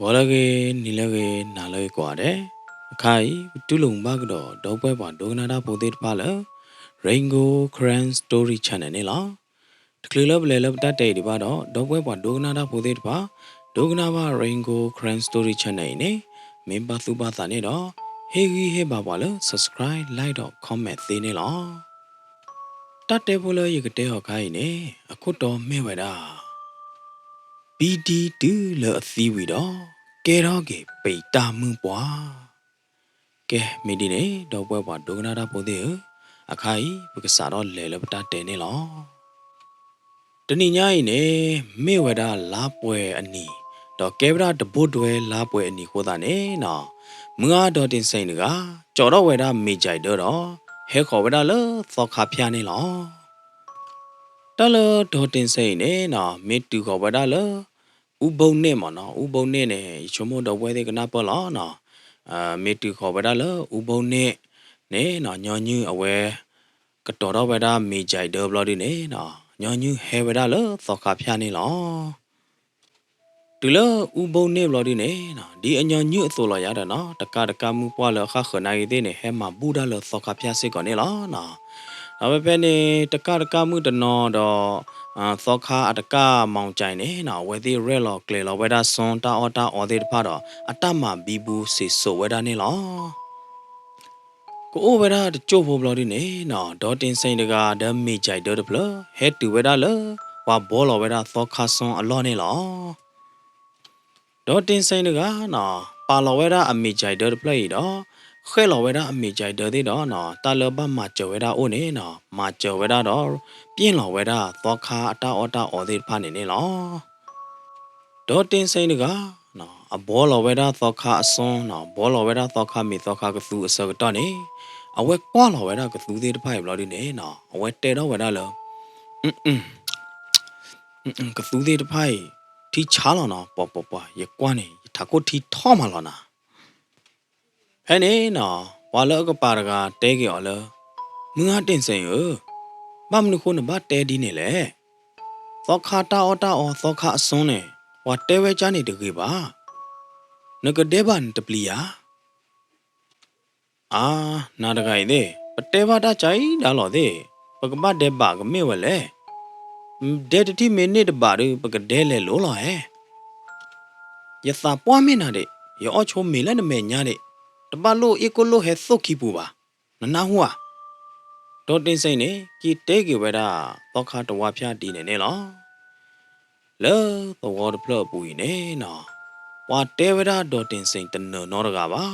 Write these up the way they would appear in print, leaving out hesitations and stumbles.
Walage nilage nalage kwade. Kai tulung bagdo dogwe ba dognada podit pala. Rainbow Cran Story Channel ni la. Tlilab lelab ta tay di ba do dogwe ba dognada podit pa. Dognaba Rainbow Cran Story Channel ni. Memba thuba ta ni do. Hegi he ba ba la subscribe like do comment thi ni la. Ta tay pula yikate ho kai ni. Akut do me weda. BD2 le thiwi do. Keroge peita mupwa. Ke medine dogwe ba dognada podit. Akai bukasaro lelabta tene lo. Tani nyai ne meweda lapwe ani. Do kebra de bodwe lapwe ani koda ne na. Mga do tin sain ga choro weda mejai do do. He ko weda lo thokha phya ne lo. Talo do tin sain ne na metu ko weda lo. Ubon ne mo no ubon ne chomo do we de kana pa lo na. Metu ko weda lo ubon ne na nyonyu awe. Katora weda mejai do bloody ne na nyonyu he weda lo thokha phya ne lo tulo ubon ne bloody ne na di anyonyu athola ya da na taka mu pwa lo kha khna yi de ne he ma buda lo thokha phya se ko ne lo na awe pe ne taka mu da no do thokha ataka maung chai ne na we the re lo kle lo weda son ta ota o de pha do atama bibu se so weda ne lo Ko weda de chobo bloody ne na dotin sain daga da me jai do de blo head to weda lo wa bolo weda thokha son alo ne lo dotin sain daga na pa lo weda a me jai do de play do khe lo weda a me jai do de do na ta lo ba ma cho weda o ne na ma cho weda do pyin lo weda thokha ata ota o de pha ne ne lo dotin sain daga na a bolo weda thokha ason na bolo weda thokha me thokha ka thu asa to ne awe kwa lo weda ka thu de phai bloody ne na awe te do weda lo ka thu de phai thi cha lo na po ye kwa ne tha ko thi tho ma lo na he ne na wa lo ka pa ga te ke o lo mu nga tin sen yo ba mnu ko na ba te di ne le thokha ta o thokha ason ne wa te we cha ne de ke ba na ka de ban te pli ya na da gai de pate ba da chai da lo de pagma de ba ga me we le de ti minute ba de pag de le lo lo he ya sa pwa me na de yo o cho me le na me nya de ta ba lo e ko lo he so ki pu ba na hua do tin sai ne ki te ke we da to kha to wa phya ti ne ne lo le to wo de plo pu ne na wa te we da do tin sai ta no no ga ba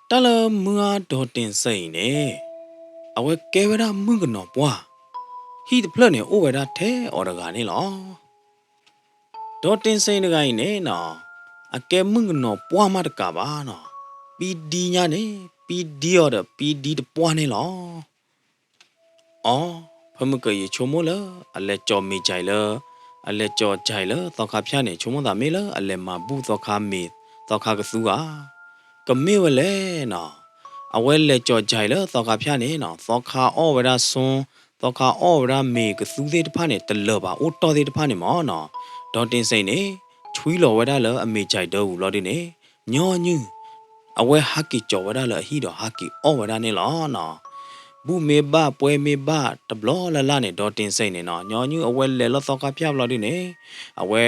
ta lo mu a do tin sai ne awe ke we da mu ga no pwa hi de plo ne o we da the o da ga ne lo do tin sai ne ga ne na a ke mu ga no pwa ma da ka ba no pi di nya ne pi di o da pi di de pwa ne loพมกยชมละอเลจอมีใจละอเลจอใจละตอคาพยาเนี่ยชมตาเมละอเลมาบุตอคามีตอคากสูก็ไม่เวเลนะเอาเวเลจอใจละตอคาพยาเนี่ยนะตอคาอ้อเวลาซงตอคาอ้อเวลามีกสูเดตพาเนี่ยตลบอุตตอเดตพาเนี่ยมอนะดอนตินไซเนี่ยช่วยหล่อเวลาละอเมใจเดอลอดิเนี่ยย้อนยูเอาเวฮักกิจอเวลาละฮีดอฮักกิอ้อเวลาเนี่ยละนะบุเมบ้าป่วยเมบ้าตบล้อละล่ะเนี่ยดอตินใส่เนี่ยนะย้อนยูเอาไว้เลลอสอกาพยาบลอดิเนี่ยเอาไว้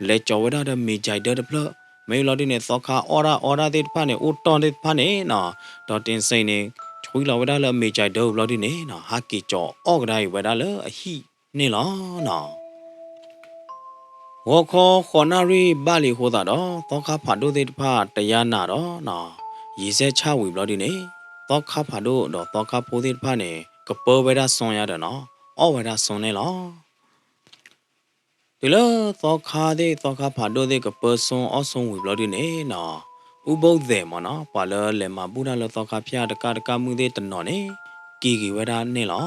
เลจอไว้ได้มีใจเด้อเพลไม่ลอดิเนี่ยสอกาออราเด็ดพาเนี่ยอุตตอนเด็ดพาเนี่ยนะดอตินใส่เนี่ยช่วยเราไว้ได้ละมีใจเด้อลอดิเนี่ยนะฮักกิจอออกได้ไว้ได้ละฮีเนี่ยละนะหัวคอขอนารีบ้าลีหัวตาดอสอกาผ่าดูเด็ดพาแต่ยานาดอนะยีเซชาวิบลอดิเนี่ยตอคาผาดูดอตอคาโพธิพาเนี่ยก็เปิดเวลาส่งยาเด้อเนาะเอาเวลาส่งเนี่ยหรอทีละตอคาเดตอคาผาดูเดก็เปิดส่งเอาส่งวิบลอดีเนี่ยเนาะอุโบเดมเนาะปาละเลมาบุญละตอคาพยาตะกามือเดตนอเนี่ยกีเวลาเนี่ยหรอ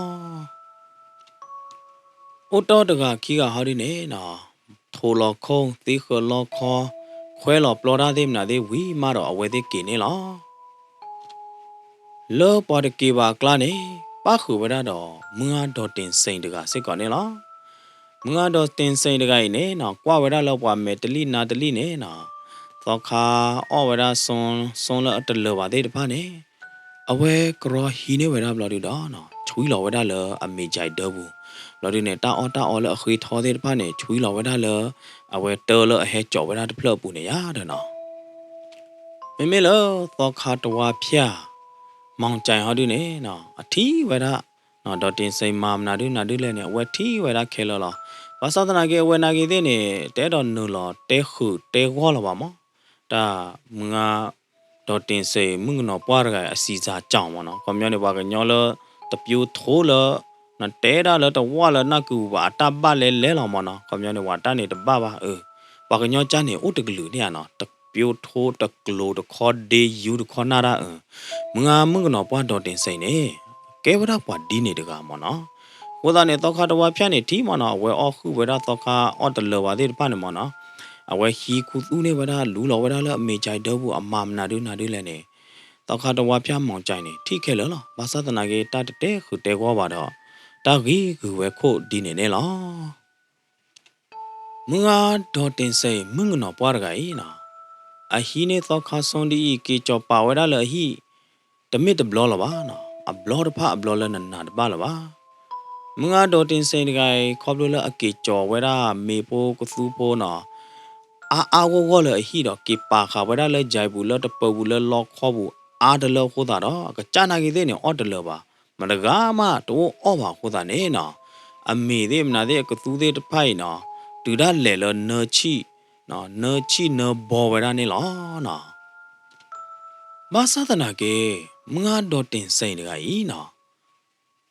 อุตตะกีกาหาดีเนี่ยเนาะโทรคงตีขลอคอแควลอปลอดาเดมนาเดวีมาดอเอาไว้เดกีเนี่ยหรอเลอปอดกีบากลาเนี่ยป้าคือเวลาดอเมื่อดอตินเซนตะกาสิก่อนเนี่ยหรอ Mungado tin say the guy ne no qua weda lo qua metali na deli ne no thoka o weda son la at the lowa de pane awe kro hi ne weda bloody da no chui lo weda lo a me jai dobu bloody ne ta o la khi tho de pane chui lo weda lo awe to lo he cho weda de plop pu ne ya de no me lo thoka twa phya mong chai ho du ne no a thi weda no do tin say mam na du le ne we thi weda khelo lo Pasada ke wena ke de ne te do nu lo te khu te go lo ba mo ta mga do tin se mung no pwa ga a si za chaung mo no ko myo ne ba ga nyo lo ta pyu tho lo na te da lo ta wa lo na ku ba ta ba le lo mo no ko myo ne wa ta ne ta ba ba ba ga nyo cha ne u ta glu ne ya no ta pyu tho ta glo ta kho de yu ta kho na da mga mung no pwa do tin se ne ke wa da pwa di ne de ga mo no Whether ne toka to wa piani ti mana we all who whether toka or the lower the panamona away he could une whether lula whether la me jai dobu a mam nadu lene toka to wa pian mong chine ti kello basatanage ta te who te go bada ta gi who we ko dine ne la munga dotin say mung no parga ina a hine toka sondi ki chopa whether la he the mid the blow la ba na a blow the pa blow la na ba la ba Mga dotin say the guy cobble a kitcho whether me po kusu po no. A wall a hero keep paka whether le jabula the pobula lock hobu ada lo hodara a chana gidene or the lover. Madagama to over hodanena. A me them na de kusu de pina. Do that lelo no chi no bo whether ni la na. Basatanake mga dotin say the guy na.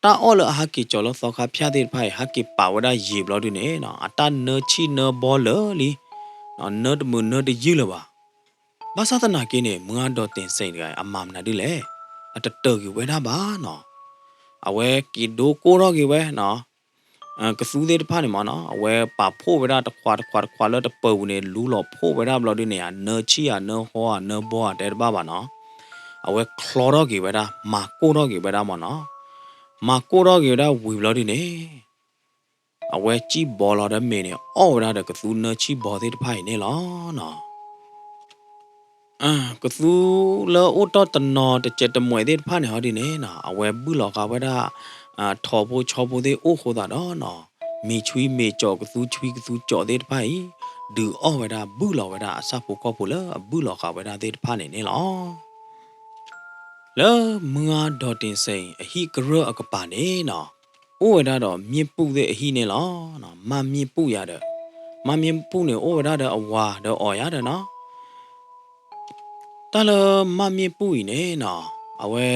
Ta all a haki cholo thoka piadir pai haki powder ye bloody ne no ata no chi no bolli no nerd mun nerd yilaba basatana kine mga dotin saint guy amam na dile at the turkey weda ba no awe ki do ko ro ki we no ka su de pa ni ma no awe pa pho weda ta kwa lo ta pu ne lu lo pho weda bloody ne no chi ya no ho no bo de ba ba no awe chloro ki weda ma ko ro ki weda ma no Ma ko ge da wi blo di ne awe chi bo lo da me ne o da ka su na chi bo de phai ne lo no ka su lo o to ta no de che de mwe de pha ne ho di ne na awe bu lo ka wa da tho bo cho bo de o ho da no mi chui me cho ka su chui ka su cho de phai du o wa da bu lo wa da sa pho ko pho lo bu lo ka wa da de pha ne ne lo Le mga dotin say a he grow a kapane no. O da do mi pu de he ne lo no ma mi pu ya de. Ma mi pu ne o da a wa de o ya de no. Ta le ma mi pu ne no. Awe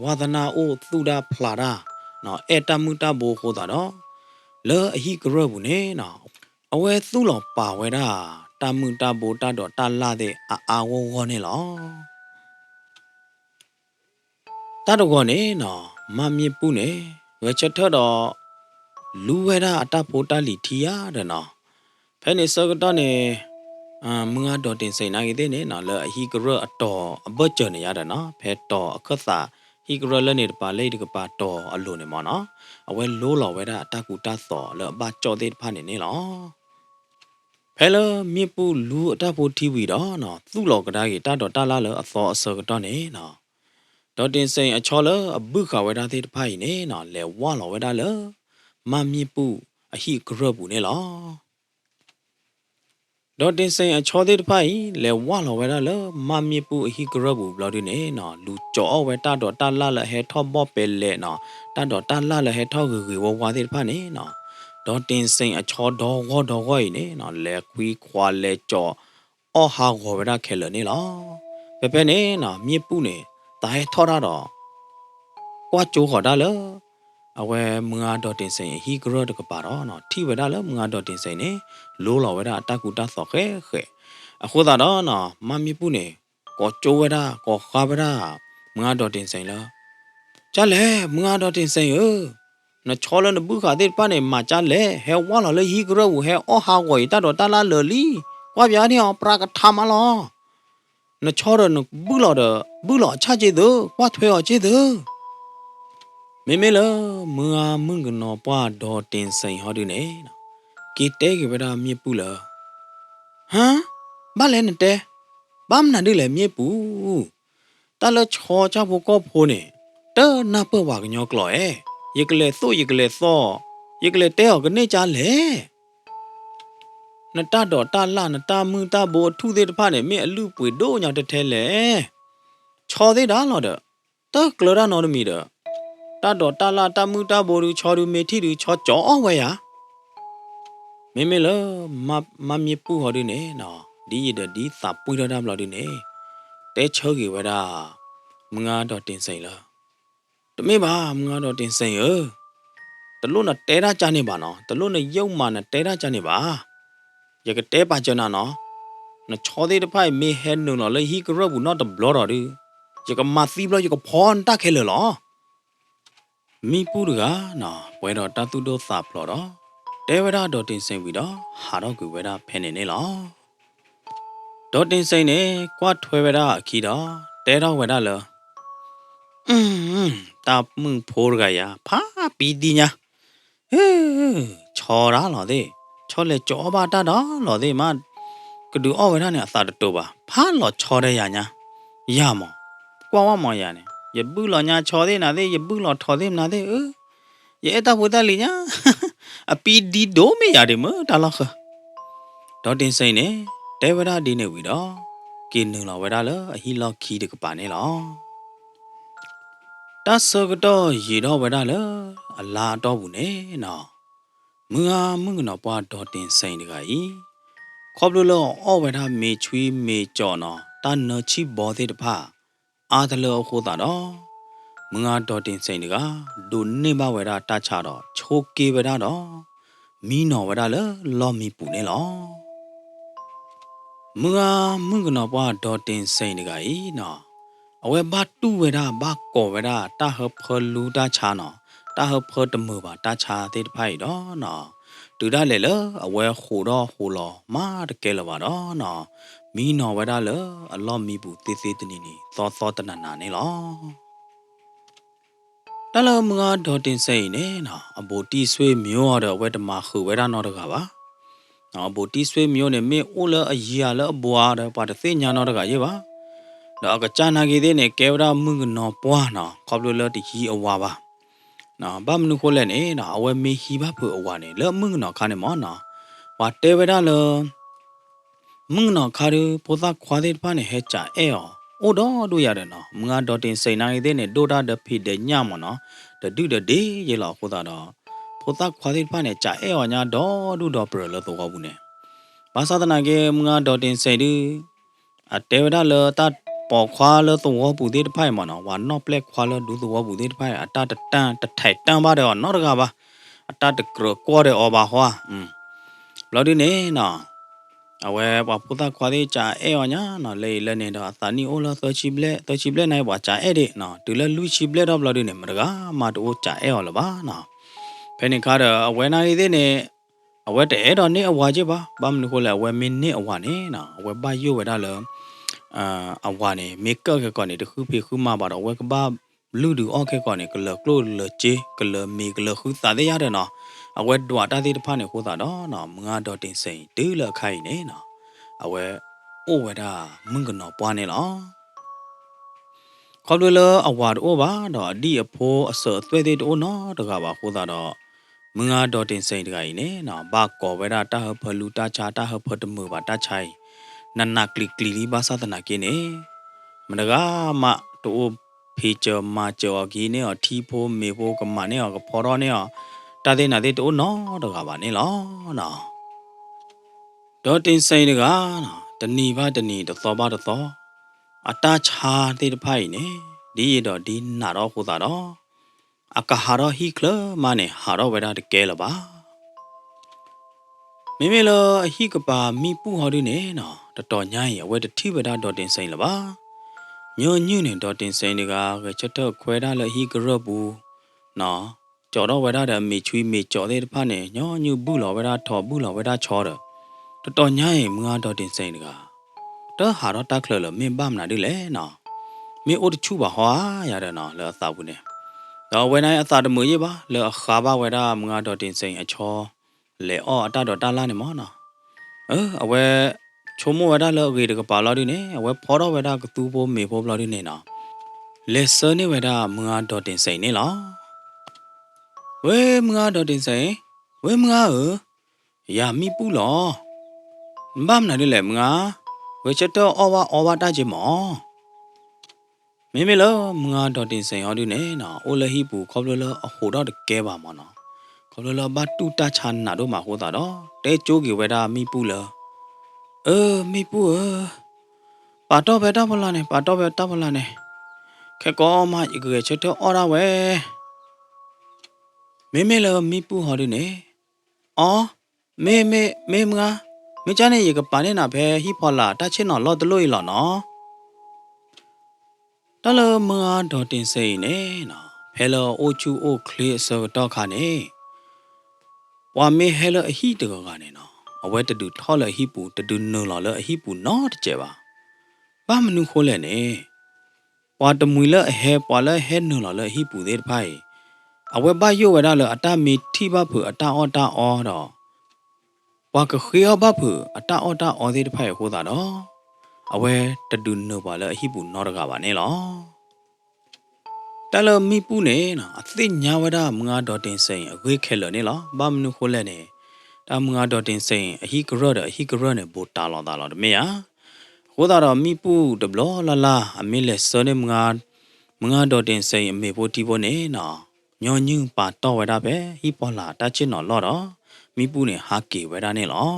wadana o tu da pla da no eta muta bo ho da no. Le a he grow bu ne no. Awe tu lo pa we da ta muta bo ta do ta la de a wo ne lo. Ta do go ne no ma mi pu ne we chat tho do lu we da ata pho ta li thi ya de no phe ne so do ne mga do tin sai na gi de ne no le hi gro a to a bo che ne ya de no phe to a khat sa hi gro le ne pa le de pa to a lo ne mo no a we lo lo we da ata ku ta so le ba cho de pha ne ne loဖဲလမြစ်ပူလူအတဖို့တီးပြီးတော့နော်သူ့လောကဒါကြီးတတော်တလာလအစောအစောကတော့နေနော်ဒေါ်တင်စိန်အချောလအဘုခဝဲတာတဲ့ဖိုင်နေနော်လဲဝါလောဝဲတာလမမြစ်ပူအဟိဂရဘူးနေလောဒေါ်တင်စိန်အချောတဲ့ဖိုင်လဲဝါလောဝဲတာလမမြစ်ပူအဟိဂရဘူးဘလော်ဒီနေနော်လူကြောအဝဲတတော်တလာလဟဲထောဘော့ပဲလဲနော်တတော်တလာလဟဲထောဂဂီဝဝါတဲ့ဖိုင်နေနော်ဒေါ်တင်စိန်အချောတော်ဝတော်ဝိုင်းနေနော်လဲခွီခွာလဲကြောအော်ဟာဝဝဲတာခဲလနေလောပဲနေနော်မြစ်ပူနေတာဟဲထောတာတော့ကွာကျိုးခေါ်တာလအဝဲမငါတော့တင်စိန်ဟီဂရတ်ကပါတော့နော်ထိဝဲတာလမငါတော့တင်စိန်နေလိုးလော်ဝဲတာအတကူတာဆော့ခဲအခုသာတော့နော်မမီပူနေကောကျိုးဝဲတာကောခါဝဲတာမငါတော့တင်စိန်လားကြလဲမငါတော့တင်စိန်နချောလနဘူးခါတဲ့ပနေမှာကြလဲဟဲဝါလာလေဟီဂရဝဟဲအော်ဟာဝိတတော့တလာလလီကွာပြားနေအောင်ပရာကထာမလောနချောရနဘူးလောချကြည့်တော့ကွာထွေော်ကြည့်တော့မေမေလမငါမင္ကနောပွားတော်တင်စိန်ဟောဒီနေ กีเตกิเวดามีปูละฮะบ้าเลนเตบ้ามนันดิเลยมีปูตาละชอจ้าพวกก็พูเนี่ยเตอหน้าเปิดวากญอกลอยยิกเลยสู้ยิกเลยซ้อยิกเลยเตอกันเนี่ยจ้าเลยนตาดอตาล่านตามือตาโบทุเดตพาเนี่ยมีลูปุยโดญาเตเทเลยชอเดดาลอเดตอกลรานอดมีเดตาดอตาล่าตามือตาโบดูชอดูเมทิดูชอจ่อเอาไว้ยาမေလမမြေပူဟော်ဒီနေနော်ဒီရဒီစာပွေရတာမလို့ဒီနေတဲချောကြီးဝဒါမငါတော့တင်ဆိုင်လားတမေပါမငါတော့တင်ဆိုင်ရတလို့နဲ့တဲတာကြနေပါနော်တလို့နဲ့ရုံမာနဲ့တဲတာကြနေပါရကတဲပါကြနာနော်နချောသေးတဖိုင်မေဟဲနုနော်လေဟီကရဘူးနော်တဘလော်တော်ဒီရကမသီဘလော်ရကဖောန်တက်ခဲလောမီပူရကနော်ဝဲတော့တတူတော့စာဘလော်တော့တဲဝဒဒေါ်တင်စိန်ပြီးတော့ဟာတော့ကူဝဒဖဲနေနေလောဒေါ်တင်စိန်နဲ့ကွာထွဲဝဒအခီတော့တဲတော့ဝဒလောတာမှုဖိုးရကရဖာပီတီညာဟေးချော်ရလောတဲ့ချော်လေကြောပါတာတော့လောတဲ့မကဒူအော်ဝဒနဲ့အသာတူပါဖာလောချော်တဲ့ရညာရမောကွာဝမောရနဲ့ရဘူးလောညာချော်တဲ့နာတဲ့ရဘူးလောထော်တဲ့နာတဲ့ရဲတာဝဒလီညာအပီဒီဒိုမေရတယ်မတာလောက်ခဒေါ်တင်စိန်နဲ့တဲဝဒဒီနေဝီတော့ကင်းနုံလောဝဒလအဟီလောက်ခီတကပါနေလောတဆကတော့ရေတော့ဝဒလအလာတော့ဘူးနဲ့နော်မငါမငနော်ပွားဒေါ်တင်စိန်တကဤခေါပလို့လောအောဝဒမေချွေးမေကြော်နော်တနချီဘောသေးတဖအာတလောခိုးတာတော့မငါဒေါ်တင်စိန်တကဒုနေဘဝဒတာချတော့ချိုးကေဝဒတော့မီနော်ဝဒလလော်မီပူနေလောမငါမငနော်ပွားဒေါ်တင်စိန်တကဤနော်အဝဲဘတူဝဒဘကောဝဒတာဟဖလူတာချာနော်တာဟဖတမဘာတာချာသေးတဖိုက်တော့နော်တူဒါလေလအဝဲခူတော့ဟူလောမာတကဲလပါတော့နော်မီနော်ဝဒလအလော်မီပူသေးသေးတနီနီသောသောတနနာနေလောတလမငါဒေါ်တင်စိန်နေနော်အဘူတီဆွေးမျိုးတော့ဝဲတမခုဝဲတာနော်တကပါနော်အဘူတီဆွေးမျိုးနဲ့မေအိုလအကြီးရလအဘွားတော့ပါတသိညာနော်တကရေပါတော့ကချာနာကြီးတဲ့နဲ့ကဲဝရမှုကနော်ပွားနော်ခေါပလို့လတကြီးအဝါပါနော်ဘာမနုခိုလဲနေနော်အဝဲမေဟီဘဖွအဝါနေလမှုကနော်ခါနေမောနော်ဝါတဲဝရလမှုနော်ခါရပိုသာခွာတဲ့ဖာနေဟဲချာအဲအောအိုတော့တို့ရတယ်နော်မငါဒေါ်တင်စိန်နိုင်တဲ့နဲ့ဒိုတာတဖိတဲ့ညမနော်တဒုတဒေရေလောက်ခိုးတာတော့ဖိုသာခွာတဲ့ဖာနေချာအဲအောညာတော့တို့တော့ပရလတော့ကောဘူးနေဘာသာတနာကေမငါဒေါ်တင်စိန်ဒီအတဲဝရလတပေါ်ခွာလတော့ဘူးတဲ့ဖိုင်မနော်ဝါနော့ပလက်ခွာလဒူတော့ဘူးတဲ့ဖိုင်အတတတန်တထိုက်တန်ပါတော့နော်တကပါအတတကရကောတဲ့အော်ပါဟွာဘလော်ဒီနေနော်အဝဲပပူတာခွာသေးချာအဲော်ညာနော်လေလဲနေတော့သာနီအိုလာသချီဘလက်နိုင်ပါချာအဲ့ဒီနော်တူလဲလူချီဘလက်တော့ဘလော်ဒီနေမတကားမတိုးချာအဲော်လပါနော်ဖဲနေကားတော့အဝဲနိုင်သေးနေအဝဲတဲ့တော့နေအဝါကြီးပါဘာမလို့ခေါ်လဲအဝဲမင်းနေအဝါနေနော်အဝဲပါရွဝဲတာလဲအဝါနေမေကကကောနေတခုဖေခုမပါတော့ဝဲကပါလူဒူအော့ခဲကောနေကလကလိုလချေကလမီကလခုသာတဲ့ရတယ်နော်အဝဲတော့တာသေးတဖာနေခိုးတာတော့နော်မငါတော့တင်စိန်တူးလခိုင်နေနော်အဝဲအိုဝဲတာမင်းကနော်ပွားနေလောခေါ်လို့လအဝါတော့ပါတော့အဒီအဖိုးအစောသွဲသေးတော့နော်တကပါခိုးတာတော့မငါတော့တင်စိန်တကကြီးနေနော်ဘာကောဝဲတာတာဟဖလူတာချာတာဟဖတမှုပါတာချိုင်နနကလီကလီဘာသာတနာကင်းနေမတကားမတို့ဖေချာမာကျော်ကြီးနေအထီဖိုးမေဖိုးကမနေကဖော်တော့နေတာတဲ့နာတဲ့တို့နော်တကပါနေလောနော်ဒေါ်တင်စိန်တကနော်တဏီပါတဏီတသောပါတသောအတာချာတဲ့တဖိုင်နေဒီရတော့ဒီနာတော့ဟိုတာတော့အကဟာတော့ဟီကလမနေဟာတော့ဝဲတာတကဲလပါမိမိလအဟိကပါမိပူဟော်ဒီနေနော်တော်ညိုင်းရဝဲတတိဝဒဒေါ်တင်စိန်လပါညွညွနေဒေါ်တင်စိန်တကချက်တော့ခွဲတာလဟီကရဘူးနော်ကြော်တော့ဝဲတာတဲ့မေချွေးမေကြော်တဲ့တဖာနေညောညူဘူးလောဝဲတာထော်ဘူးလောဝဲတာချောတော့တော်ညိုင်းမငါတော်တင်စိန်တကတော့ဟာတော့တက်ခလလမင်းပါမနာဒီလေနော်မင်းအိုတချူပါဟွာရတယ်နော်လောသာဘူးနေတော့ဝဲနိုင်အသာတမွေရပါလောခါပါဝဲတာမငါတော်တင်စိန်အချော le o ta do ta la ne mo no awe chomo wada lo ge de pa lo di ne awe pho do wada ka tu bo me bo lo di ne no le so ne wada mga do tin sai ne lo we mga do tin sai we mga ya mi pu lo mbam na le mga we chet to o wa ta ji mo me lo mga do tin sai ho di ne no o le hi pu kho lo a ho do de ke ba mo no kho lo ba tu ta chan na do ma ho ta do te cho ge wada mi pu lo mi puပါတော့ပဲတော့ဖလာနေပါတော့ပဲတော့ဖလာနေခက်ကောမဤကချက်တော့အော်ရဝဲမေလမီပူဟော်ဒီနေအော်မေမငါမချနေရကပါနေနာဖဲဟိဖော်လာတချင်းတော့လော့တလို့ရလောနော်တလမငါဒေါ်တင်စိနေနော်ဖဲလောအိုချူအိုကလီဆောတော့ခါနေဝါမေဟဲလအဟိတကောကနေနော်အဝဲတူထော်လဟိပူတူနုံလော်လအဟိပူနော်တကြပါဘာမနုခိုးလဲနေပွာတမွေလအဟဲပွာလဟဲနုံလော်လဟိပူသေးတဖိုင်အဝဲဘယိုဝဲဒါလအတမီထိဘဖအတအော်တာအော်တော့ပွာကခေယဘဖအတအော်တာအော်သေးတဖိုင်ဟိုတာတော့အဝဲတူနုံပါလအဟိပူနော်တကပါနေလောတလမီပူနေနော်အသိညာဝဒမငါဒေါ်တင်စိန်အခွေးခဲလနေလောဘာမနုခိုးလဲနေတာမငါဒေါ်တင်စိန်အဟိကရော့အဟိကရော့နေဘောတာလောတမေယာဟိုတာတော့မိပူတဘလလာအမေလက်စောနေမငါဒေါ်တင်စိန်အမေဖို့တီဖို့နေနော်ညောညင်းပါတော့ဝဲတာပဲဟိပေါ်လာတချင်းတော့လော့တော့မိပူနေဟာကေဝဲတာနေလော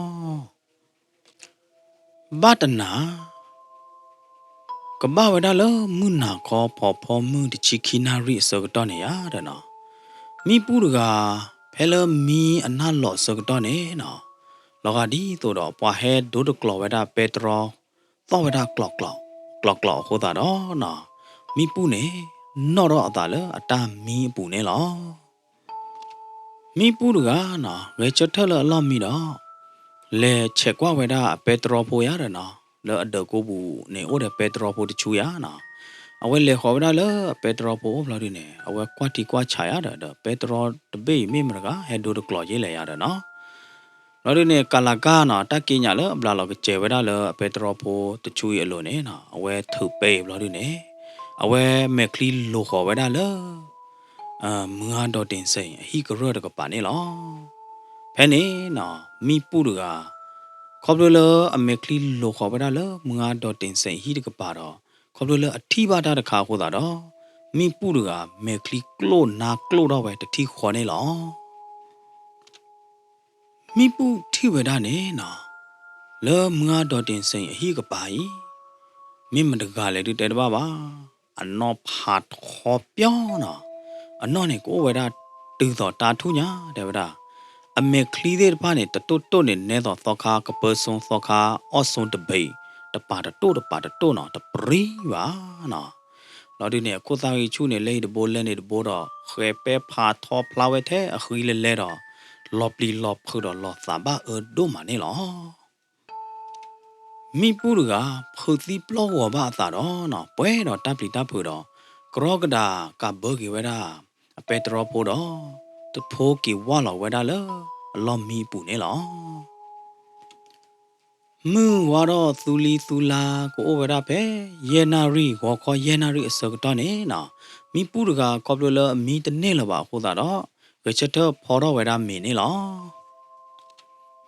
ဘာတနာကဘာဝဲတာလမုနာခေါ်ဖော်မှုတချီခီနာရီစောကတော့နေရတယ်နော်မိပူတကဖဲလမီအနာလော့စောကတော့နေနော်လောကဒီတော့ပွားဟဲဒိုဒကလောဝဲတာပက်ထရောတော့ဝဒကလော့ဟိုတာတော့နော်မီပူနေနော်တော့အတာလေအတာမီပူနေလောမီပူကနော်ဝဲချက်ထလအလော့မီတော့လေချက်ကွာဝဲတာပက်ထရောဖိုရတယ်နော်လေအဒကိုဘူးနေအိုတဲ့ပက်ထရောဖိုတချူရနော်အဝဲလေခေါ်ဝဲတာလေပက်ထရောဖိုဘလာဒီနေအဝဲကွာတီကွာချာရတာပက်ထရောတပိမိမရကဟဲဒိုဒကလော့ရေးလေရတယ်နော်လော်ဒီနေကာလာကာနာတကိညာလဘလာလောကကျေဝဲဒါလပက်ထရောဖိုတချူရအလို့နေနော်အဝဲထုပေလော်ဒီနေအဝဲမက်ခလီလိုခေါ်ဝဲဒါလမငါတော့တင်စိန်အဟိကရော့တကပါနေလောဖဲနေနော်မိပူတကခေါပလိုလအမက်ခလီလိုခေါ်ဝဲဒါလမငါတော့တင်စိန်ဟိတကပါတော့ခေါပလိုလအထီပါတာတခါဟိုတာတော့မိပူတကမက်ခလီကလိုနာကလိုတော့ပဲတတိခေါ်နေလောမိပူထိဝဲတာနေနော်လောမငါတော့တင်စိန်အဟိကပါဤမိမတကလည်းတဲ့တပါပါအနောဖာထောပြောနော်အနောနဲ့ကိုဝဲတာတူတော့တာထုညာတဲ့ဗဒါအမေခလီတဲ့ပါနဲ့တတုတ်နဲ့နဲတော့သောခါကပဆုံသောခါအော့ဆုံတပိတပါတတုတ်နော်တပရီပါနော်လော်ဒီနဲ့ကိုသားကြီးချူနဲ့လေတဘိုးလဲနေတဘိုးတော့ခဲပဲဖာထောဖလာဝဲတဲ့အခီလဲတော့လော်ပလီလော်ဖူတော့လော်သာဘာဒိုမနေလောမိပူကဖူသီပလောဝဘာသာတော့နော်ပွဲတော့တပ်ပလီတပ်ဖူတော့ကရောကဒါကဘောဂီဝဲတာအပက်ထရောဖိုတော့တဖိုးကီဝါလောဝဲတာလောအလောမီပူနေလောမူဝါတော့သူလီသူလာကိုဝဲတာပဲယေနာရီဝါခေါ်ယေနာရီအစကတော့နေနော်မိပူကကောပလိုလအမီတနေလပါဟိုတာတော့ဝချက်တော့ဖော်တော့ဝဲတာမင်းနေလော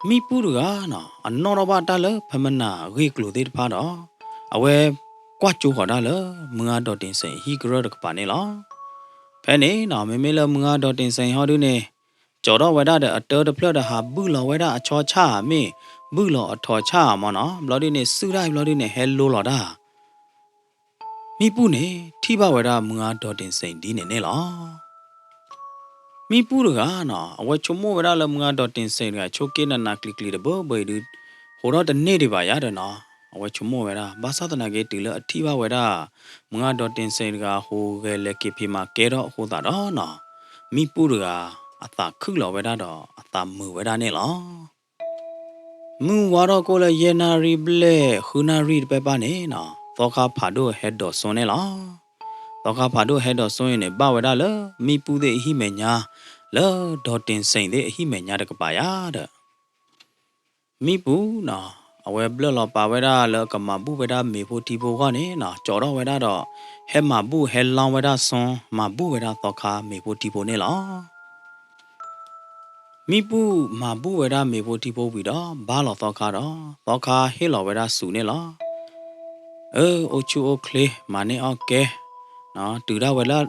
မိပူကနော်အနော်တော့ပါတလဖမနာရေကလိုသေးတဖာတော့အဝဲကွာကျိုးခေါ်တာလမငါတော့တင်စိန်ဟီကရတကပါနေလောဖဲနေနော်မေလမငါတော့တင်စိန်ဟောဒူနေကြော်တော့ဝဲတာတဲ့အတော်တဖလတ်ဟာဘူးလောဝဲတာအချောချမင်းဘူးလောအထော်ချမနော်ဘလော်ဒီနေစူရိုက်ဘလော်ဒီနေဟဲလိုလော်တာမိပူနေထိဘဝဲတာမငါတော့တင်စိန်ဒီနေလောမိပူကနော်အဝဲချုံမိုးဝဲတာလမငါတော့တင်စိန်ကချိုကေနာကလစ်တဲ့ဘောဘေဒူဟိုတော့တနေ့တွေပါရတယ်နော်အဝဲချုံမိုးဝဲတာဘာသာတနာကေတီလအထိဘဝဲတာမငါတော့တင်စိန်ကဟိုကလက်ကေဖီမှာကဲတော့ဟိုတာတော့နော်မိပူကအသာခုလောဝဲတာတော့အသာမူဝဲတာနေလောမူဝါတော့ကိုလေယေနာရီဘလေခူနာရီပဲပါနေနော်သောခါဖာဒိုဟက်တော့စွန်နေလောသောခါဖာဒိုဟက်တော့စွန်ရင်ဘဝဲတာလမိပူတဲ့အဟိမေညာလောဒေါ်တင်စိန်တဲ့အဟိမေညာတကပါရတဲ့ မိဘူးနော်အဝဲဘလလောပါဝဲတာလောကမဘူးဝဲတာမေဖို့တီဖို့ကနေနော်ကြော်တော့ဝဲတာတော့ဟဲမဘူးဟဲလောင်ဝဲတာဆွန်မဘူးဝဲတာတော့ခါမေဖို့တီဖို့နေလောမိဘူးမဘူးဝဲတာမေဖို့တီဖို့ပြီးတော့ဘာလောတော့ခါတော့ခါဟဲလောဝဲတာဆူနေလောအိုချူအိုကလေးမနေအော့ကဲနော်တူတာဝဲလာ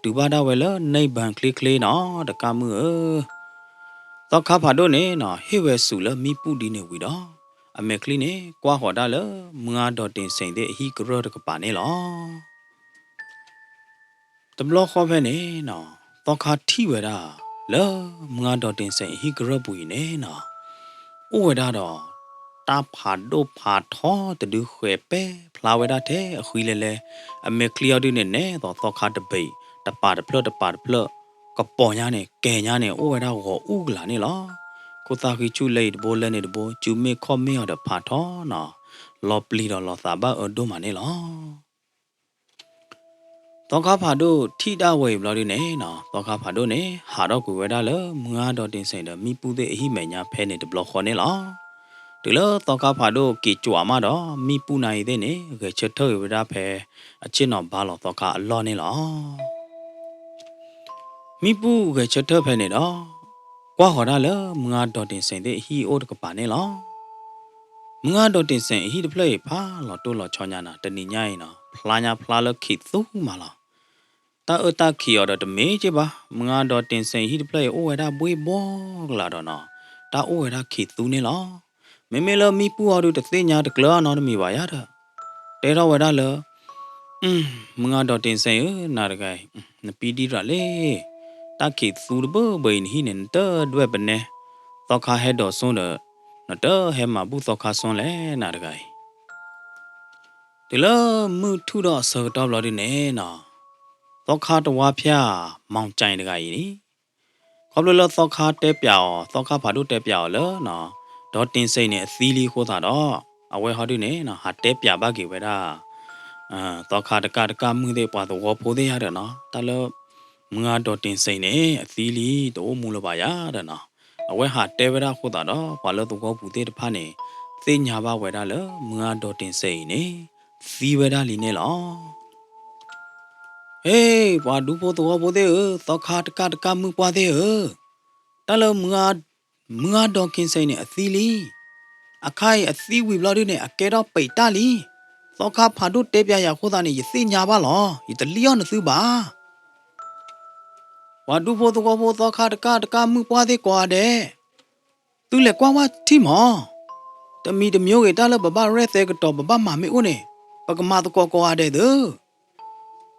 တူပါတာဝဲလာနေဘန်ကလေးကလေးနော်တကမှုတော့ခါဖာတော့နေနော်ဟဲဝဲဆူလမိဘူးဒီနေဝီတော့အမေကလေးနေကွာဟော်တာလမငါတော့တင်စိန်တဲ့အဟိကရောတကပါနေလောတဘလခေါ်ဖဲနေနော်တော့ခါထီဝဲတာလောမငါတော့တင်စိန်အဟိကရောပူနေနော်ဥဝဲတာတော့တာဖာဒိုဖာထောတဒူခွေပဲဖလာဝဲတာတဲ့အခွေလဲလဲအမေကလီယောဒူနေနဲ့တော့ခါတပိတပါတဖလတပါတဖလကပေါ်ညာနဲ့ကဲညာနဲ့ဥဝဲတာကိုဥကလာနေလောကိုတာခီချူလေတဘိုးလဲနေတဘိုးကျူမေခေါမေရတဲ့ဖာထောနော်လောပလီတော့လောသာဘာအဒိုမနေလောတော့ခါဖာတို့ထိတာဝေဘလော်ဒီနေနော်တော့ခါဖာတို့နေဟာတော့ကိုဝဲတာလမငါတော့တင်စိန်တော့မိပူတဲ့အဟိမညာဖဲနေတဘလော်ခေါ်နေလောဒီလောတော့ခါဖာတို့ကီကြွာမတော့မိပူနိုင်တဲ့နေကချက်ထောဝဲတာဖဲအချင်းတော့ဘာလောတော့ခါအလောနေလောမိပူကချက်ထောဖဲနေတော့ကွာဟော်တာလမငါတော့တင်စိန်တဲ့ဟီအိုတကပါနေလောမငါတော့တင်စိန်ဟီတဖလေဖာလောတိုးလောချောညာနာတဏိညာရင်နော်ဖလာညာဖလာလခိသုမာလောတာအတာခီရတော့မေးချပါမငါတော့တင်စိန်ဟီတဖလေအိုဝဲတာဘွေဘောကလာတော့နော်တာအိုဝဲတာခိသုနေလောမေမေလမီပူအရတသိညာတကလာနော်မီပါရတာတဲတော့ဝဲတာလမငါတော့တင်စိန်နာရကိုင်နပီဒီရလေတာခိသုဘဘိန်ဟိနေတဒွဲ့ပနေတော့ခါဟဲတော့စွန်းတော့နော်တဟဲမှာဘူးတော့ခါစွန်းလဲနာရကိုင်ဒီလမှုထုတော့ဆောတော့လို့ဒီနေနော်တော့ခါတဝါဖျားမောင်ကြိုင်တကကြီးခေါပလလတော့ခါတဲပြောင်တော့ခါဖာတို့တဲပြောင်လောနော်ဒေါ်တင်စိန်နဲ့အသီးလေးခိုးတာတော့အဝဲဟောဒီနေနော်ဟာတဲပြပါကေဝဲတာတော့ခါတကမှုတဲ့ပွားတော့ဖိုးသေးရတယ်နော်တလမငါဒေါ်တင်စိန်နဲ့အသီးလေးတော့မူလပါရတဲ့နော်အဝဲဟာတဲဝဲတာခိုးတာတော့ဘာလို့တော့ဘူးတဲ့တဖာနေသိညာပါဝဲတာလမငါဒေါ်တင်စိန်နေသီးဝဲတာလီနေလောဟေးပွားဒူဖို့တော့ဖိုးသေးတော့ခါတကမှုပွားသေးတလမငါဒေါ်ကင်းစိန်နဲ့အသီးလေးအခိုင်အသီးဝီဘလာဒီနဲ့အကဲတော့ပိတ်တလီသောခါဖာတို့တဲပြရခိုးတာနေရသိညာပါလောဤတလျောနစုပါဝါဒူဖို့တော့ဖို့သောခါတကမှုပွားသေးကွာတဲ့သူလေကွာဝတိမောတမီတမျိုးကတလဘဘရဲသေးကတော့ဘဘမမေဦးနေပကမာတကောကွာတဲ့သူ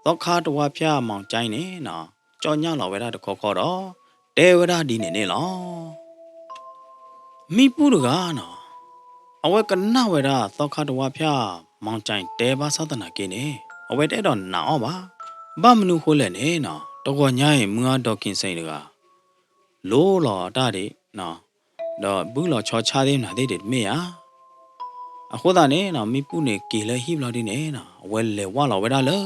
သောခါတဝါဖျားမောင်ကျိုင်းနေနော်ကြော်ညလောဝဲတာတခေါ်တော့တဲဝရဒီနေလောမိပူတကားနော်အဝဲကနဝဲတာသောခါတဝါဖျားမောင်ကျိုင်းတဲပါသဒနာကင်းနေအဝဲတဲတော့နာအောင်ပါဘာမနုခိုးလဲနေနော်တော့ညရင်မငါတော့ကင်းစိန်တကားလိုးလော်တာတဲ့နော်တော့ဘူးလော်ချောချသေးနာတဲ့မေယာအခုသားနေနော်မိပူနေကေလဲဟိဘလာဒီနေနော်အဝဲလေဝါလော်ဝဲတာလေ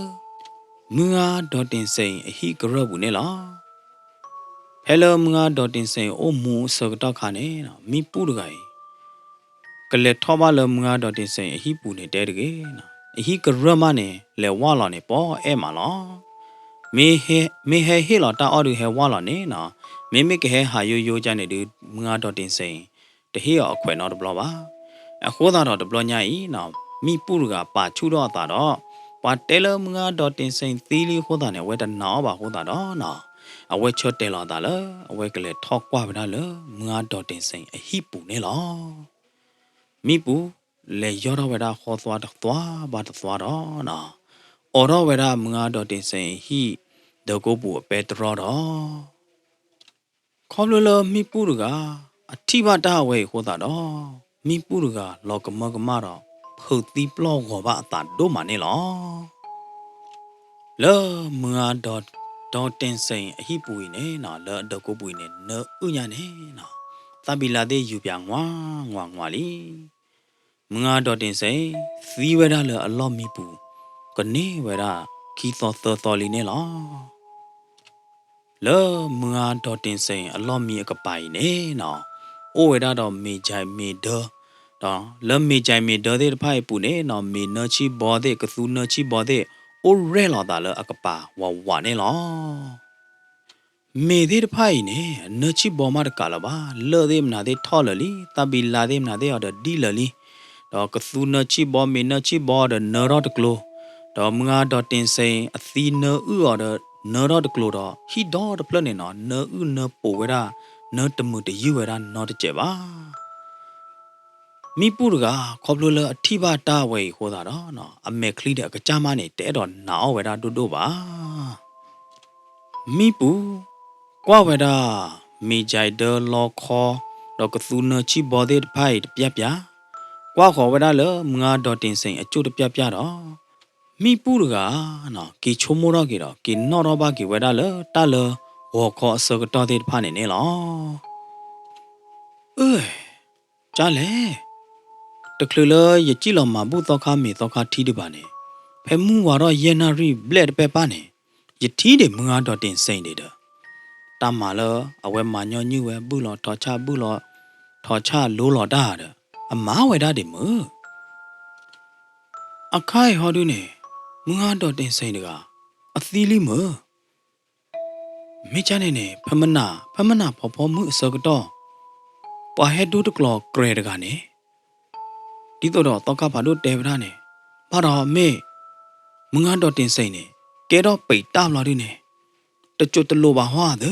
မငါတော့တင်စိန်အဟိကရဘူးနေလားဟဲလိုမငါတော့တင်စိန်အိုမူစကတော့ခါနေနော်မိပူတကိုင်ကလေထောပါလမငါတော့တင်စိန်အဟိပူနေတဲတကေနော်အဟိကရမနေလေဝါလော်နေပေါ်အဲမလောမေဟဲဟေလော်တာအော်ရဟဲဝါလော်နေနော်မေကဟဲဟာယိုကြနေဒီမငါတော့တင်စိန်တဟေရအခွဲနော်တဘလပါအခုသားတော့တဘလညာဤနော်မိပူကပါချူတော့တာတော့ပါတဲလမငါတော့တင်စိန်သီလီခိုးတာနဲ့ဝဲတနော်ပါခိုးတာတော့နော်အဝဲချတ်တဲလာတာလေအဝဲကလေးထောက်ကွာဗဒါလေမငါတော့တင်စိန်အဟိပူနေလောမိပူလေရောတော့ဝဲတာခေါ်သွားတော့ဘာသွားတော့နော်အော်တော့ဝဲတာမငါတော့တင်စိန်ဟိဒကိုပူပဲတရောတော့ခေါလလမိပူကအထိပါတဝဲခိုးတာတော့မိပူကလောကမတော့ဖုတ်တီပလောကောဘာအတာဒိုမနေလောလောမငါတော့တင်စိန်အဟိပူနေနော်လောဒကိုပူနေနော်ဥညာနေနော်သဘီလာတဲ့ယူပြငွာလီမငါတော့တင်စိန်သီဝဲတာလောအလောမီပူကနေဝဲတာခီသောလီနေလောလောမငါတော့တင်စိန်အလောမီအကပိုင်နေနော် အိုဝဲတာတော့မေချိုင်မေဒေါတော့လမေချိုင်မေဒေါတဲ့ဖိုင်ပူနေနော်မေနချီဘောတဲ့ကသူနချီဘောတဲ့အိုရဲလာတာလအကပါဝနေလောမေတဲ့ဖိုင်နေနချီဘောမတကလာပါလော်တဲ့မနာတဲ့ထော်လလီတပီလာတဲ့မနာတဲ့အော်ဒီလလီတော့ကသူနချီဘောမေနချီဘောတဲ့နရော့တကလိုတော့မငါတော့တင်စိန်အသီနဥအော်တဲ့နော်တော့တကလို့တော့ဟီတော့တပလနေနော်နော်ဥနော်ပိုဝဲတာနော်တမှုတယူဝဲတာနော်တကြပါမိပူရကခေါပလိုလအထိပါတာဝဲဟောတာတော့နော်အမေခလီတဲ့အကကြမနဲ့တဲတော့နာဝဲတာတို့ပါမိပူကွာဝဲတာမိကြိုက်ဒလောခေါ်တော့ကသူနော်ချီဘောတဲ့ဖိုက်ပြပြကွာခေါ်ဝဲတာလမငါတော့တင်စိန်အကျိုးတပြပြတော့မိပူရကနော်ကီချိုမိုတော့ကီတော့ကီနော်တော့ဘာကီဝဲတာလတာလဝေါ်ခေါ်အစကတော်တဲ့ဖာနေနေလောကြားလေတကလလရကြည့်လောမှာဘူးတော့ခါမေတော့ခါထီးတပါနေဖဲမှုဝါတော့ယေနာရီဘလက်ပဲပါနေယထီးတယ်မငါတော့တင်စိမ့်နေတယ်တမလာအဝဲမညောညူဝဲဘူးလောထော်ချဘူးလောထော်ချလိုးလောတာအမားဝဲတာတယ်မအခိုင်ဟောဒူနေမငါတော့တင်စိမ့်တကအသီးလေးမမိချနေနေဖမနာဖော်ဖော်မှုအစကတော့ပွာဟဲဒူတကလောဂရေတကနေဒီတော့ကဘာလို့တဲဗရာနေဘာတော့မေမငါတော့တင်စိမ့်နေကဲတော့ပိတ်တာလာဒီနေတကျွတ်တလို့ပါဟွာသ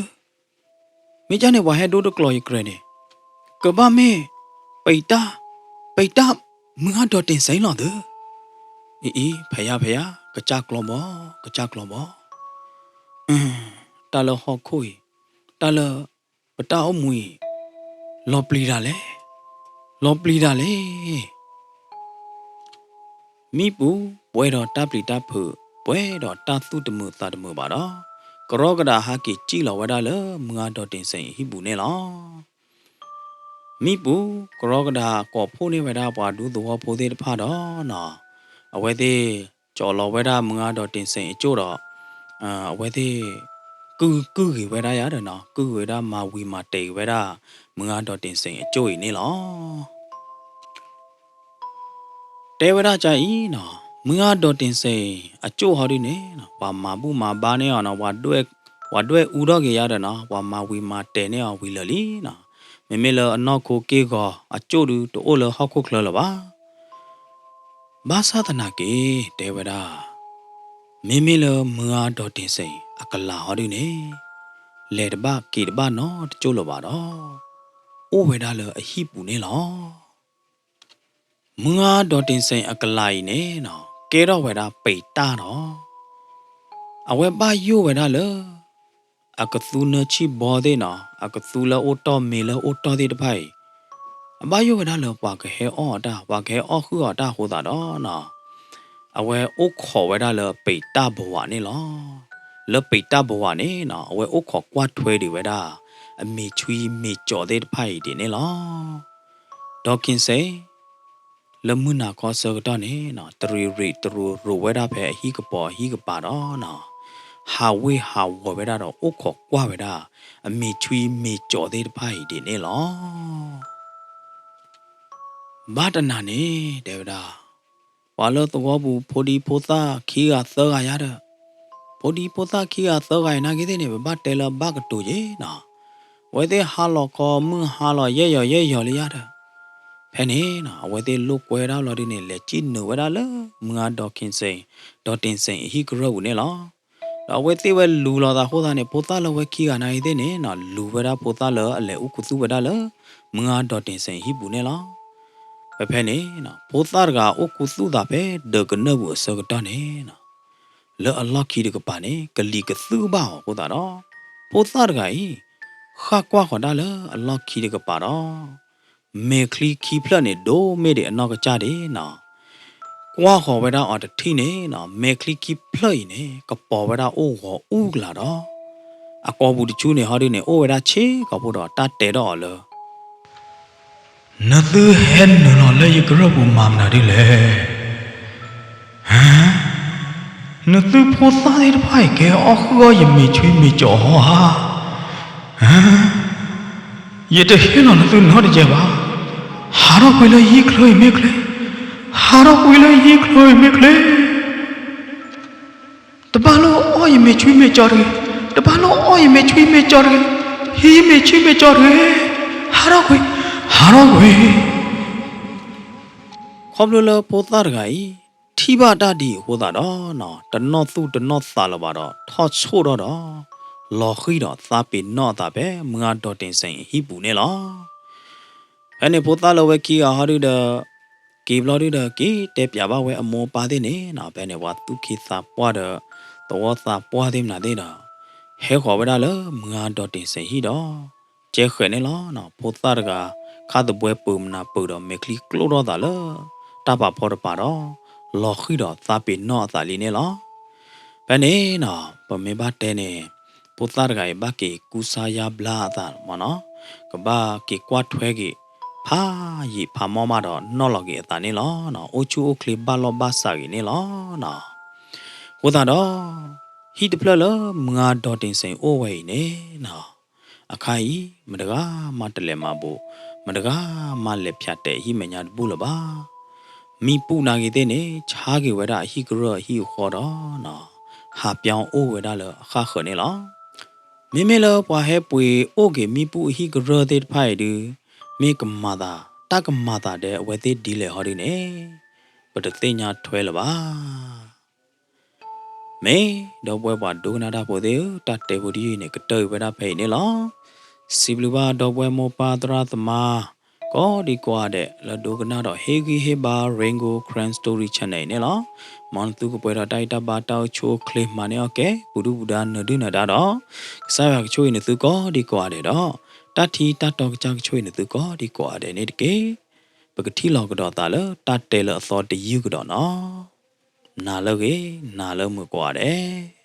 မိချနေပွာဟဲဒူတကလောဂရေနေကဘာမေပိတ်တာမငါတော့တင်စိမ့်လာသအေးဖယားကကြကလောဘောတာလဟောခွေတာလပတာအမွေလောပလီတာလေမိပူပွဲတော်တပ်ပလီတပ်ဖုပွဲတော်တသုတမှုသတမှုပါတော့ကရောကဒါဟာကီကြည်လောဝဒါလမငါတော်တင်စိန်ဟိပူနေလောမိပူကရောကဒါကောဖိုးနေဝဒါပွားဒူသောဖိုးသေးတဖတော့နော်အဝဲသေးကြော်လောဝဒါမငါတော်တင်စိန်အကျို့တော့အဝဲသေးကူကြီးဝဲတာရတယ်နော်ကူဝဲတာမာဝီမာတေဝဲတာမငါတော့တင်စိန်အကျိုးရနေလောတဲဝဲတာကြိုင်နော်မငါတော့တင်စိန်အကျိုးဟောဒီနေနော်ဝါမာဘူးမာဘာနေအောင်နော်ဝါတွဲဥတော့ကြရတယ်နော်ဝါမာဝီမာတေနေအောင်ဝီလလီနော်မေလအနောက်ကိုကေကောအကျိုးတူတိုးလဟောက်ခုခလလပါဘာသာတနာကေတဲဝဲတာမေလမငါတော့တင်စိန်အကလာဟောဒီနေလေတဘကေတဘနော်တကျိုးလပါတော့အိုဝဲဒါလအဟိပူနေလောမငါတော့တင်စိန်အကလာဤနေနော်ကဲတော့ဝဲဒါပိတ်တာတော့အဝဲပါယိုဝဲဒါလအကသူနချီဘောဒေနော်အကသူလအိုတော်မေလအိုတော်တဲ့တဖိုင်အဘယိုဝဲဒါလပါကဟဲအော်တာဝါခဲအော်ခူအော်တာဟိုတာတော့နော်အဝဲအိုခေါ်ဝဲဒါလပိတ်တာဘဝနေလောလပိတာဘဝနေနော်အဝဲအိုခေါ်ကွာထွဲတွေဝဲတာအမေချွီမေကြော်တဲ့ဖိုက်တွေနေလောဒေါကင်စေလမနာခေါ်စေတော့နေနော်တရီရီတရူရိုဝဲတာဖဲဟီကပါတော့နော်ဟာဝေဟာဝဝဲတာတော့အိုခေါ်ကွာဝဲတာအမေချွီမေကြော်တဲ့ဖိုက်တွေနေလောဘာတနာနေဒေဝတာဘာလို့တော့ဘူးဖိုဒီဖိုသာခီကသောကရတဲ့ဖိုဒီပိုသာခီယာသောဂိုင်နာကိတဲ့နေဘတ်တဲလဘကတူကြီးနော်ဝဲတဲ့ဟာလောကောမဟာလောရဲရော်လေးရတာဖဲနေနော်ဝဲတဲ့လုတ်ကွဲတော့လော်ဒီနေလေကြည့်နဝဲတာလမငါဒေါခင်စိန်ဒေါတင်စိန်ဟီကရောနေလောတော့ဝဲသေးဝဲလူလောတာဟိုသားနေပိုသာလဝဲခီယာနိုင်တဲ့နေနော်လူဝဲတာပိုသာလအလေဥကုသူဝဲတာလမငါဒေါတင်စိန်ဟီပူနေလောဖဲနေနော်ပိုသာကဥကုသူတာပဲဒေကနဘူးစကတော့နေနော်လောအလော့ခီတကပါနေကလီကသူပါဟောတာတော့ပိုသာတကကြီးခါကွာခေါ်တာလောအလော့ခီတကပါတော့မေခလီခီဖလနေဒိုမေတဲ့အနောက်ကကြတယ်နော်ကွာခေါ်ဝဲတာအော်တထိနေနော်မေခလီခီဖလိနေကပေါ်ဝဲတာအိုးဟောဥကလာတော့အကောဘူးတချူးနေဟောဒီနေအိုးဝဲတာချေကဖို့တော့တတ်တယ်တော့လောနသူဟဲနော်လေကရဘူးမမနာဒီလေဟမ်နသူဖို့သားတဲ့ဖိုက်ကအော်ခေါ်ရမေချွေးမေကြော်ဟာဟမ် ये तो हेलो ना तू नॉट जेबा हारो कोई लो ये क्लोई मेकले हारो कोई लो ये क्लोई मेकले तबालो ओय में चुई में चोरे तबालो ओय में चुई में चोरे ही में चुई में चोरे हारो कोई ခေါပလိုလပိုသားတကကြီးထီပါတတီဟိုတာတော့နော်တနော့သူတနော့စာလပါတော့ထော့ချို့တော့လော်ခိတော့သာပေနော့တာပဲမငါတော့တင်ဆိုင်ဟိပူနေလောအဲ့နေပိုသားလဝဲကီဟာရီဒကီဘလော်ရီဒကီတဲပြပါဝဲအမောပါတဲ့နေနော်ပဲနေဝါသူခိစာပွားတော့စာပွားတဲ့နာတဲ့တော့ဟဲခေါ်ဝဲတာလမငါတော့တင်ဆိုင်ဟိတော့ကျဲခွေနေလောနော်ပိုသားတကခါတပွဲပုံနာပူတော့မေကလီကလိုတော့တာလောတပါဖော်ပါတော့လော်ခိတော့သာပေနော့သာလီနေလောဘယ်နေနော်ပမေဘတဲနေပုသရကရဲ့ဘကေကူစာယာဘလာသာမနော်ကဘာကေကွာထွဲကေဖာရီဖာမောမတော့နော့လော်ကေအတာနေလောနော်အိုချူအိုကလီဘာလောဘာစာကေနေလောနော်ဟိုသာတော့ဟီတဖလလမငါဒေါ်တင်စိန်အိုဝဲနေနော်အခိုင်မတကားမတလဲမဖို့မတကားမလက်ဖြတ်တဲ့ဟိမညာဘူးလပါမိပူနာကြီးတဲ့နေခြားကေဝဲတာဟီကရဟီခေါ်တော့နော်ဟာပြောင်းအိုဝဲတာလအခါခနေလောမိမဲလပွားဟဲပွေအိုကေမိပူဟီကရတဲ့ဖိုင်ဒီမိကမာတာတကမာတာတဲ့ဝဲတဲ့ဒီလေဟောဒီနေပတသိညာထွဲလပါမေတော့ပွဲပွားဒုနာတာပိုသေးတတ်တေဘူဒီနေကတေဝဲတာဖိနေလောစီဘလူပါတော့ပွဲမောပါတရာသမာကောဒီကွာတဲ့လဒုကနာတော့ဟေဂီဟေဘာရင်ဂိုခရန်စတိုရီချန်နယ်နေလောမွန်သူကပွဲတော့တိုက်တာပါတောက်ချိုကလစ်မနေโอเคဘူဒူဘူဒါနဒုနာတာတော့စာရကချိုနေသူကောဒီကွာတဲ့တော့တတ်ထီတတ်တော့ကြောက်ချိုနေသူကောဒီကွာတဲ့နေတကေပကတိလောကတော့တာလတတ်တယ်လအစောတယူကတော့နော်နာလောကေနာလောမကွာတဲ့